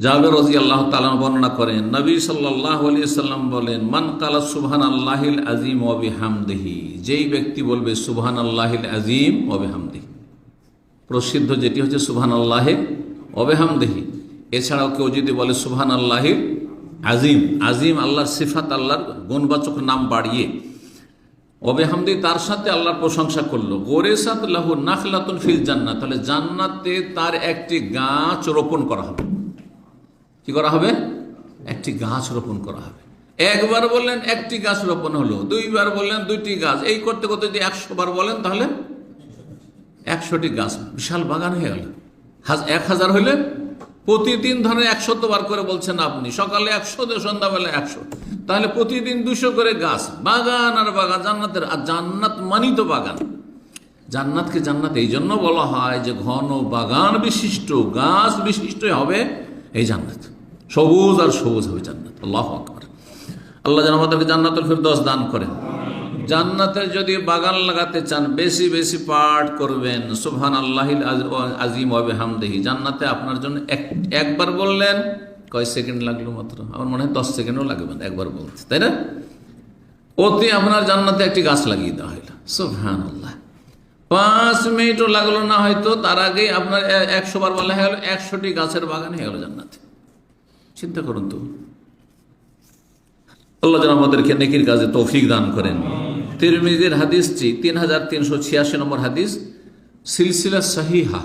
জাবের রাদিয়াল্লাহু তাআলা বর্ণনা করেন, নবী সাল্লাল্লাহু আলাইহি সাল্লাম বলেন, মান কালা সুবহানাল্লাহিল আযীম ওয়া বিহামদিহি, যেই ব্যক্তি বলবে সুবহানাল্লাহিল আযীম ওয়া বিহামদিহি, প্রসিদ্ধ যেটি হচ্ছে সুবহানাল্লাহি ওয়া বিহামদিহি, এছাড়াও কেউ যদি বলে সুবহানাল্লাহিল আযীম, আযীম আল্লাহর সিফাত, আল্লাহর গুণবাচক নাম বাড়িয়ে, ওয়া বিহামদিহি তার সাথে আল্লাহর প্রশংসা করলো, গোরেসাত লাহু নাখলাতুন ফিল জান্নাহ, তাহলে জান্নাতে তার একটি গাছ রোপণ করা হবে। কি করা হবে? একটি গাছ রোপণ করা হবে। একবার বললেন একটি গাছ রোপণ হলো, দুইবার বললেন দুইটি গাছ, এই করতে করতে যদি 100 বার বলেন তাহলে 100টি গাছ, বিশাল বাগান হয়ে গেল। 1000 হইলে প্রতিদিন ধরেন 100 বার করে বলছেন আপনি, সকালে 100, সন্ধ্যাবেলা 100, তাহলে প্রতিদিন 200 করে গাছ, বাগান আর বাগান জান্নাতের। আর জান্নাত মানি তো বাগান। জান্নাতকে জান্নাত এই জন্য বলা হয় যে ঘন বাগান বিশিষ্ট, গাছ বিশিষ্ট হবে এই জান্নাত, সবুজ আর সবুজ হবে জান্নাত। আল্লাহু আকবার। আল্লাহ যেন আমাদেরকে জান্নাতুল ফিরদৌস দান করেন। জান্নাতের যদি বাগান লাগাতে চান, বেশি বেশি পাঠ করবেন সুবহানাল্লাহিল আযীম ওয়া বিহামদিহি। জান্নাতে আপনার জন্য একবার বললেন, কয় সেকেন্ড লাগলো মাত্র, আমার মনে হয় 10 সেকেন্ডও লাগবে না একবার বলতে, তাই না? অতি আপনার জান্নাতে একটি গাছ লাগিয়ে দেওয়া হইল, সুবহানাল্লাহ। 5 মিনিটও লাগলো না হয়তো, তার আগেই আপনার 100 বার বলা হয়ে গেল, 100টি গাছের বাগান হয়ে গেল জান্নাতে। চিন্তা করুন তো। আল্লাহ যেন আমাদেরকে নেকির কাজে তৌফিক দান করেন। তিরমিজির হাদিসটি 3386 নম্বর হাদিস, সিলসিলা সহিহা,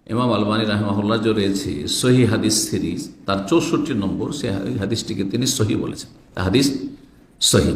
ইমাম আলবানী রাহিমাহুল্লাহ যে রয়েছে সহি হাদিস সিরিজ, তার 64 নম্বর, সে হাদিসটিকে তিনি সহি বলেছেন, হাদিস সহি।